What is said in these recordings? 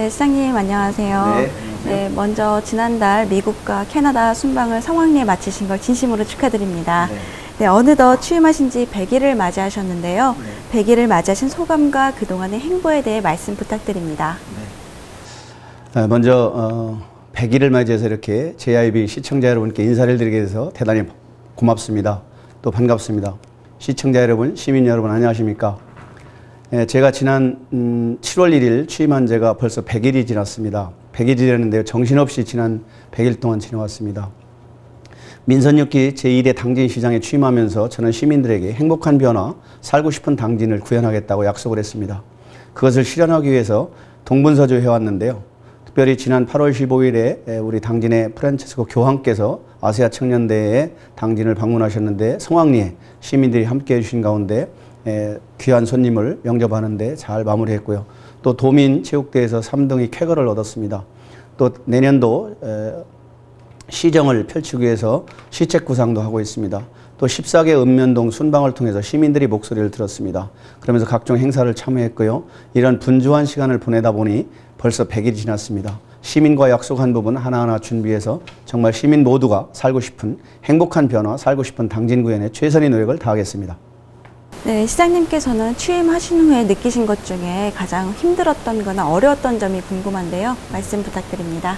네, 시장님 안녕하세요. 네, 네, 먼저 지난달 미국과 캐나다 순방을 성황리에 마치신 걸 진심으로 축하드립니다. 네. 네, 어느덧 취임하신 지 100일을 맞이하셨는데요. 100일을 맞이하신 소감과 그동안의 행보에 대해 말씀 부탁드립니다. 먼저 100일을 맞이해서 이렇게 JIB 시청자 여러분께 인사를 드리게 돼서 대단히 고맙습니다. 또 반갑습니다. 시청자 여러분, 시민 여러분 안녕하십니까? 제가 지난 7월 1일 취임한 지가 벌써 100일이 지났습니다. 100일이 지났는데요. 정신없이 지난 100일 동안 지나왔습니다. 민선 6기 제1회 당진시장에 취임하면서 저는 시민들에게 행복한 변화, 살고 싶은 당진을 구현하겠다고 약속을 했습니다. 그것을 실현하기 위해서 동분서주 해왔는데요. 특별히 지난 8월 15일에 우리 당진의 프란체스코 교황께서 아시아 청년대회 당진을 방문하셨는데 성황리에 시민들이 함께해 주신 가운데 귀한 손님을 영접하는데 잘 마무리했고요. 또 도민체육대회에서 3등의 쾌거를 얻었습니다. 또 내년도 시정을 펼치기 위해서 시책구상도 하고 있습니다. 또 14개 읍면동 순방을 통해서 시민들이 목소리를 들었습니다. 그러면서 각종 행사를 참여했고요. 이런 분주한 시간을 보내다 보니 벌써 100일이 지났습니다. 시민과 약속한 부분 하나하나 준비해서 정말 시민 모두가 살고 싶은 행복한 변화, 살고 싶은 당진 구현에 최선의 노력을 다하겠습니다. 네, 시장님께서는 취임하신 후에 느끼신 것 중에 가장 힘들었던 거나 어려웠던 점이 궁금한데요. 말씀 부탁드립니다.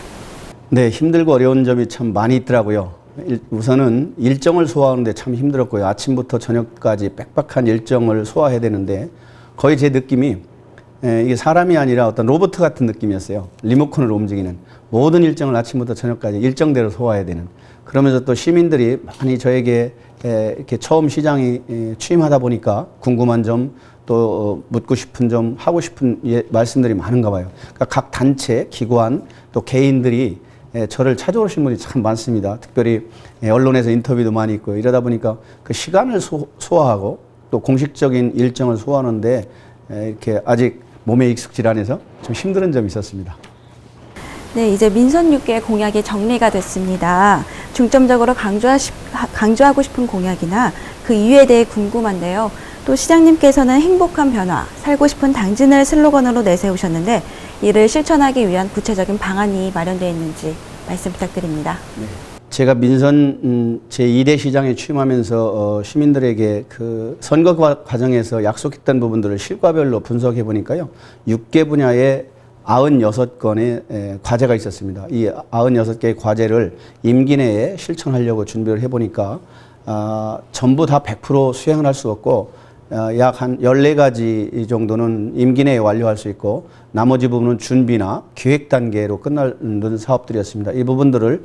네, 힘들고 어려운 점이 참 많이 있더라고요. 우선은 일정을 소화하는데 참 힘들었고요. 아침부터 저녁까지 빽빽한 일정을 소화해야 되는데 거의 제 느낌이 이게 사람이 아니라 어떤 로봇 같은 느낌이었어요. 리모컨으로 움직이는 모든 일정을 아침부터 저녁까지 일정대로 소화해야 되는. 그러면서 또 시민들이 많이 저에게 이렇게 처음 시장에 취임하다 보니까 궁금한 점, 또 묻고 싶은 점, 하고 싶은 말씀들이 많은가 봐요. 그러니까 각 단체, 기관, 또 개인들이 저를 찾아오신 분이 참 많습니다. 특별히 언론에서 인터뷰도 많이 있고 이러다 보니까 그 시간을 소화하고 또 공식적인 일정을 소화하는데 이렇게 아직 몸에 익숙지 않아서 좀 힘든 점이 있었습니다. 네, 이제 민선 6개 공약이 정리가 됐습니다. 중점적으로 강조하고 싶은 공약이나 그 이유에 대해 궁금한데요. 또 시장님께서는 행복한 변화, 살고 싶은 당진을 슬로건으로 내세우셨는데 이를 실천하기 위한 구체적인 방안이 마련되어 있는지 말씀 부탁드립니다. 네. 제가 민선 제2대 시장에 취임하면서 시민들에게 그 선거 과정에서 약속했던 부분들을 실과별로 분석해 보니까요. 6개 분야에 96건의 과제가 있었습니다. 이 96개의 과제를 임기 내에 실천하려고 준비를 해보니까 전부 다 100% 수행을 할 수 없고 약 한 14가지 정도는 임기 내에 완료할 수 있고 나머지 부분은 준비나 기획 단계로 끝나는 사업들이었습니다. 이 부분들을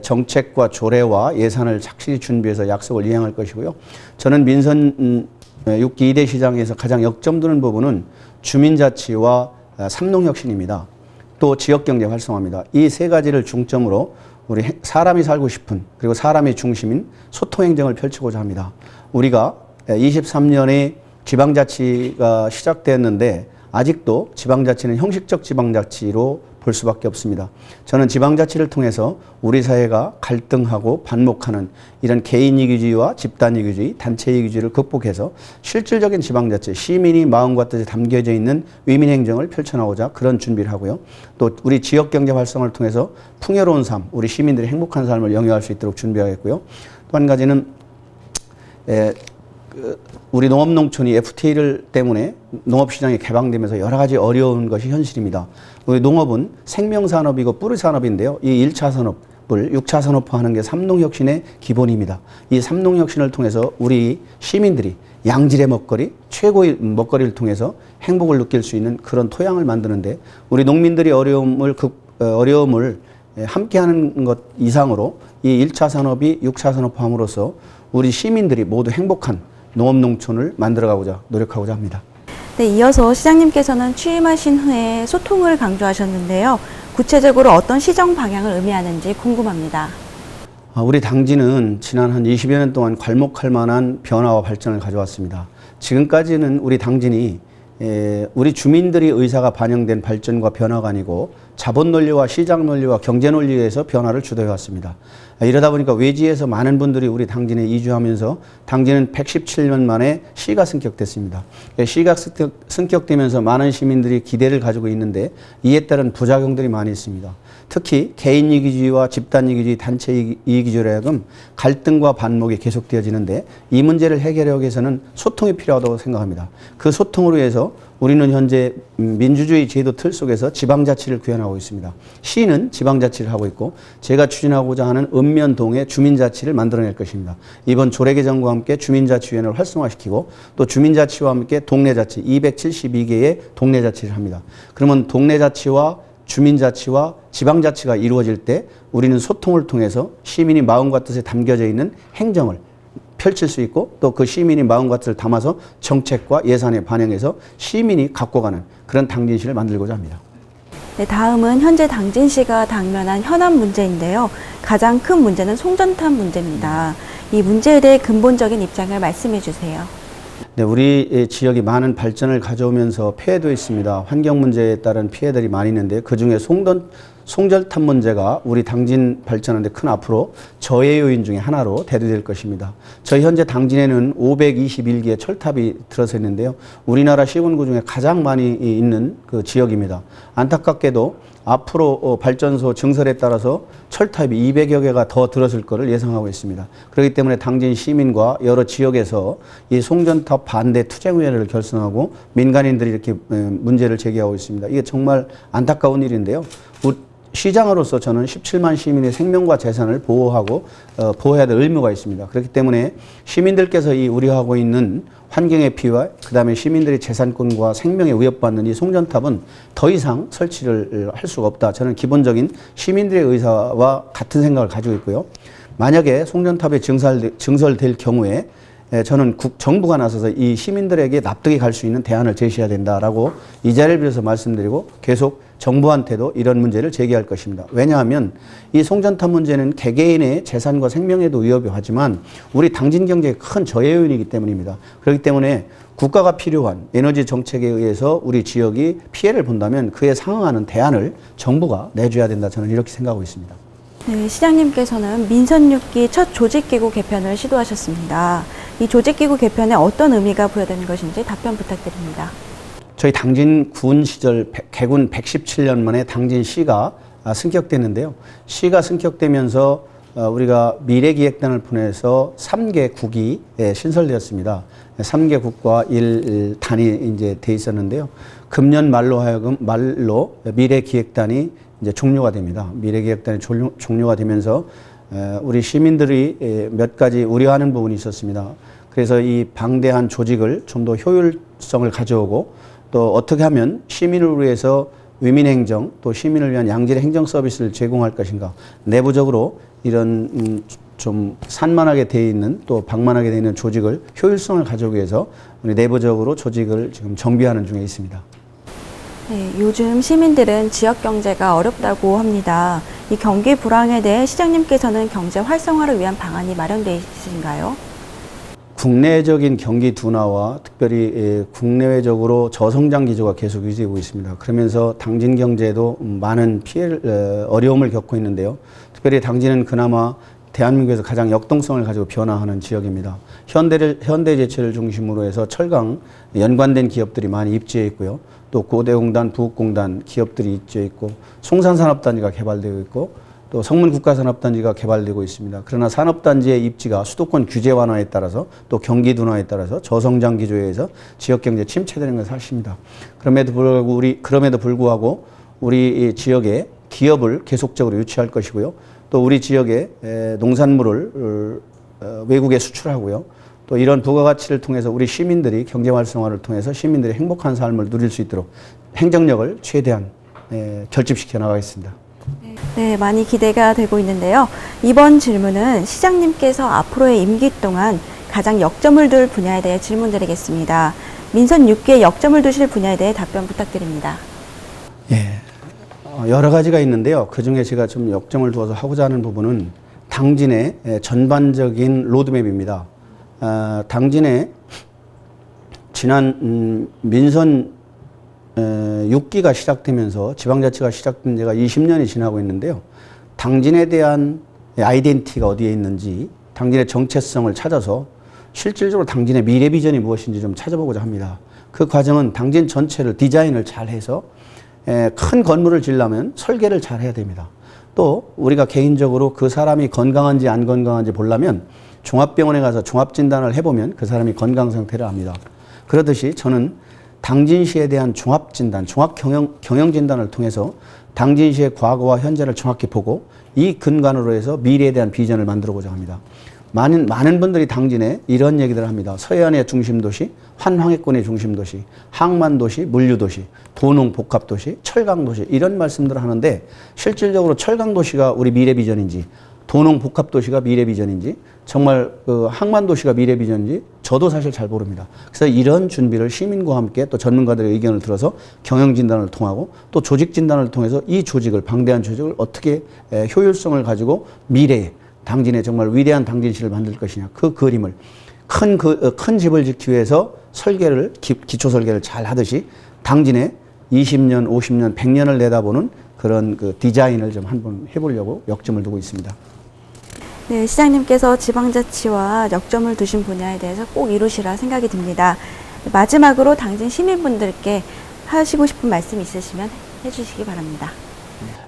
정책과 조례와 예산을 착실히 준비해서 약속을 이행할 것이고요. 저는 민선 6기 2대 시장에서 가장 역점드는 부분은 주민자치와 삼농혁신입니다. 또 지역경제 활성화입니다. 이 세 가지를 중점으로 우리 사람이 살고 싶은 그리고 사람이 중심인 소통행정을 펼치고자 합니다. 우리가 23년에 지방자치가 시작됐는데 아직도 지방자치는 형식적 지방자치로 볼 수밖에 없습니다. 저는 지방자치를 통해서 우리 사회가 갈등하고 반목하는 이런 개인이기주의와 집단이기주의, 단체이기주의를 극복해서 실질적인 지방자치, 시민이 마음과 뜻에 담겨져 있는 위민행정을 펼쳐나오자 그런 준비를 하고요. 또 우리 지역경제 활성화를 통해서 풍요로운 삶, 우리 시민들이 행복한 삶을 영위할 수 있도록 준비하겠고요. 또 한 가지는 우리 농업농촌이 FTA를 때문에 농업시장이 개방되면서 여러 가지 어려운 것이 현실입니다. 우리 농업은 생명산업이고 뿌리산업인데요. 이 1차 산업을 6차 산업화하는 게 삼농혁신의 기본입니다. 이 삼농혁신을 통해서 우리 시민들이 양질의 먹거리, 최고의 먹거리를 통해서 행복을 느낄 수 있는 그런 토양을 만드는데 우리 농민들이 어려움을 함께하는 것 이상으로 이 1차 산업이 6차 산업화함으로써 우리 시민들이 모두 행복한 농업농촌을 만들어가고자 노력하고자 합니다. 네, 이어서 시장님께서는 취임하신 후에 소통을 강조하셨는데요. 구체적으로 어떤 시정 방향을 의미하는지 궁금합니다. 우리 당진은 지난 한 20여 년 동안 괄목할 만한 변화와 발전을 가져왔습니다. 지금까지는 우리 당진이 우리 주민들이 의사가 반영된 발전과 변화가 아니고 자본 논리와 시장 논리와 경제 논리에서 변화를 주도해 왔습니다. 이러다 보니까 외지에서 많은 분들이 우리 당진에 이주하면서 당진은 117년 만에 시가 승격됐습니다. 시가 승격되면서 많은 시민들이 기대를 가지고 있는데 이에 따른 부작용들이 많이 있습니다. 특히 개인 이기주의와 집단 이기주의, 단체 이기주의로 하여금 갈등과 반목이 계속되어지는데 이 문제를 해결하기 위해서는 소통이 필요하다고 생각합니다. 그 소통을 위해서 우리는 현재 민주주의 제도 틀 속에서 지방자치를 구현하고 있습니다. 시는 지방자치를 하고 있고 제가 추진하고자 하는 읍면동의 주민자치를 만들어낼 것입니다. 이번 조례 개정과 함께 주민자치위원회를 활성화시키고 또 주민자치와 함께 동네자치 272개의 동네자치를 합니다. 그러면 동네자치와 주민자치와 지방자치가 이루어질 때 우리는 소통을 통해서 시민이 마음과 뜻에 담겨져 있는 행정을 펼칠 수 있고 또 그 시민이 마음과 뜻을 담아서 정책과 예산에 반영해서 시민이 갖고 가는 그런 당진시를 만들고자 합니다. 네, 다음은 현재 당진시가 당면한 현안 문제인데요. 가장 큰 문제는 송전탑 문제입니다. 이 문제에 대해 근본적인 입장을 말씀해 주세요. 네, 우리 지역이 많은 발전을 가져오면서 폐해도 있습니다. 환경 문제에 따른 피해들이 많이 있는데 그중에 송전탑 문제가 우리 당진 발전하는 데 큰 앞으로 저해 요인 중에 하나로 대두될 것입니다. 저희 현재 당진에는 521개의 철탑이 들어서 있는데요. 우리나라 시군구 중에 가장 많이 있는 그 지역입니다. 안타깝게도 앞으로 발전소 증설에 따라서 철탑이 200여 개가 더 들어설 것을 예상하고 있습니다. 그렇기 때문에 당진 시민과 여러 지역에서 이 송전탑 반대 투쟁위원회를 결성하고 민간인들이 이렇게 문제를 제기하고 있습니다. 이게 정말 안타까운 일인데요. 시장으로서 저는 17만 시민의 생명과 재산을 보호하고 보호해야 될 의무가 있습니다. 그렇기 때문에 시민들께서 이 우려하고 있는 환경의 피해와 그다음에 시민들의 재산권과 생명에 위협받는 이 송전탑은 더 이상 설치를 할 수가 없다. 저는 기본적인 시민들의 의사와 같은 생각을 가지고 있고요. 만약에 송전탑이 증설될 경우에 저는 정부가 나서서 이 시민들에게 납득이 갈 수 있는 대안을 제시해야 된다라고 이 자리를 빌어서 말씀드리고 계속 정부한테도 이런 문제를 제기할 것입니다. 왜냐하면 이 송전탑 문제는 개개인의 재산과 생명에도 위협이 하지만 우리 당진 경제의 큰 저해 요인이기 때문입니다. 그렇기 때문에 국가가 필요한 에너지 정책에 의해서 우리 지역이 피해를 본다면 그에 상응하는 대안을 정부가 내줘야 된다. 저는 이렇게 생각하고 있습니다. 네, 시장님께서는 민선 6기 첫 조직기구 개편을 시도하셨습니다. 이 조직기구 개편에 어떤 의미가 부여되는 것인지 답변 부탁드립니다. 저희 당진 군 시절 개군 117년 만에 당진시가 승격됐는데요. 시가 승격되면서 우리가 미래기획단을 보내서 3개 국이 신설되었습니다. 3개 국과 1단이 이제 돼 있었는데요. 금년 말로 미래기획단이 이제 종료가 됩니다. 미래기획단이 종료가 되면서 우리 시민들이 몇 가지 우려하는 부분이 있었습니다. 그래서 이 방대한 조직을 좀 더 효율성을 가져오고 또 어떻게 하면 시민을 위해서 위민행정 또 시민을 위한 양질의 행정 서비스를 제공할 것인가. 내부적으로 이런 좀 산만하게 되어 있는 또 방만하게 되어 있는 조직을 효율성을 가져오기 위해서 우리 내부적으로 조직을 지금 정비하는 중에 있습니다. 네, 요즘 시민들은 지역 경제가 어렵다고 합니다. 이 경기 불황에 대해 시장님께서는 경제 활성화를 위한 방안이 마련되어 있으신가요? 국내적인 경기 둔화와 특별히 국내외적으로 저성장 기조가 계속 유지되고 있습니다. 그러면서 당진 경제에도 많은 어려움을 겪고 있는데요. 특별히 당진은 그나마 대한민국에서 가장 역동성을 가지고 변화하는 지역입니다. 현대제철을 중심으로 해서 철강 연관된 기업들이 많이 입지해 있고요. 또 고대공단, 부국공단 기업들이 입지해 있고 송산산업단지가 개발되고 있고 또 성문국가산업단지가 개발되고 있습니다. 그러나 산업단지의 입지가 수도권 규제 완화에 따라서 또 경기 둔화에 따라서 저성장 기조에 의해서 지역경제 침체되는 것은 사실입니다. 그럼에도 불구하고 우리 지역에 기업을 계속적으로 유치할 것이고요. 또 우리 지역에 농산물을 외국에 수출하고요. 또 이런 부가가치를 통해서 우리 시민들이 경제 활성화를 통해서 시민들이 행복한 삶을 누릴 수 있도록 행정력을 최대한 결집시켜 나가겠습니다. 네, 많이 기대가 되고 있는데요. 이번 질문은 시장님께서 앞으로의 임기 동안 가장 역점을 둘 분야에 대해 질문드리겠습니다. 민선 6기에 역점을 두실 분야에 대해 답변 부탁드립니다. 예, 여러 가지가 있는데요. 그중에 제가 좀 역점을 두어서 하고자 하는 부분은 당진의 전반적인 로드맵입니다. 당진의 지난 민선 6기가 시작되면서 지방자치가 시작된 지가 20년이 지나고 있는데요. 당진에 대한 아이덴티티가 어디에 있는지, 당진의 정체성을 찾아서 실질적으로 당진의 미래 비전이 무엇인지 좀 찾아보고자 합니다. 그 과정은 당진 전체를 디자인을 잘 해서 큰 건물을 지으려면 설계를 잘 해야 됩니다. 또 우리가 개인적으로 그 사람이 건강한지 안 건강한지 보려면 종합병원에 가서 종합진단을 해보면 그 사람이 건강 상태를 압니다. 그러듯이 저는 당진시에 대한 종합진단, 종합경영진단을 통해서 당진시의 과거와 현재를 정확히 보고 이 근간으로 해서 미래에 대한 비전을 만들어보자 합니다. 많은 분들이 당진에 이런 얘기들을 합니다. 서해안의 중심도시, 환황해권의 중심도시, 항만도시, 물류도시, 도농복합도시, 철강도시 이런 말씀들을 하는데 실질적으로 철강도시가 우리 미래 비전인지 도농복합도시가 미래 비전인지 정말 그 항만도시가 미래 비전인지 저도 사실 잘 모릅니다. 그래서 이런 준비를 시민과 함께 또 전문가들의 의견을 들어서 경영진단을 통하고 또 조직진단을 통해서 이 조직을 방대한 조직을 어떻게 효율성을 가지고 미래에 당진에 정말 위대한 당진시를 만들 것이냐 그 그림을 큰 집을 짓기 위해서 설계를 기초 설계를 잘 하듯이 당진에 20년, 50년, 100년을 내다보는 그런 그 디자인을 좀 한번 해보려고 역점을 두고 있습니다. 네, 시장님께서 지방자치와 역점을 두신 분야에 대해서 꼭 이루시라 생각이 듭니다. 마지막으로 당진 시민분들께 하시고 싶은 말씀 있으시면 해주시기 바랍니다.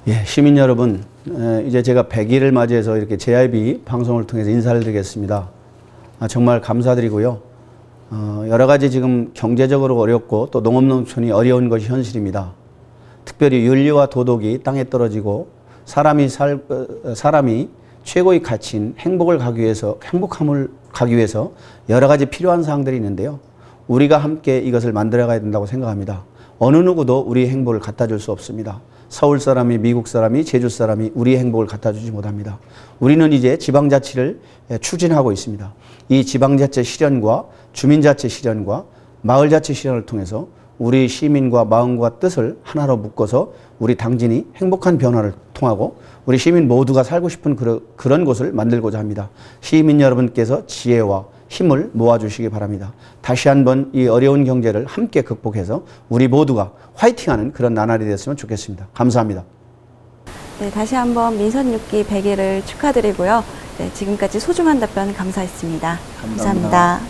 예, 시민 여러분, 이제 제가 100일을 맞이해서 이렇게 JIB 방송을 통해서 인사를 드리겠습니다. 정말 감사드리고요. 여러 가지 지금 경제적으로 어렵고 또 농업농촌이 어려운 것이 현실입니다. 특별히 윤리와 도덕이 땅에 떨어지고 사람이 최고의 가치인 행복을 가기 위해서, 행복함을 가기 위해서 여러 가지 필요한 사항들이 있는데요. 우리가 함께 이것을 만들어가야 된다고 생각합니다. 어느 누구도 우리의 행복을 갖다 줄 수 없습니다. 서울 사람이, 미국 사람이, 제주 사람이 우리의 행복을 갖다 주지 못합니다. 우리는 이제 지방자치를 추진하고 있습니다. 이 지방자치 실현과 주민자치 실현과 마을자치 실현을 통해서 우리 시민과 마음과 뜻을 하나로 묶어서 우리 당진이 행복한 변화를 통하고 우리 시민 모두가 살고 싶은 그런 곳을 만들고자 합니다. 시민 여러분께서 지혜와 힘을 모아주시기 바랍니다. 다시 한번 이 어려운 경제를 함께 극복해서 우리 모두가 화이팅하는 그런 나날이 됐으면 좋겠습니다. 감사합니다. 네, 다시 한번 민선 6기 100일을 축하드리고요. 네, 지금까지 소중한 답변 감사했습니다. 감사합니다.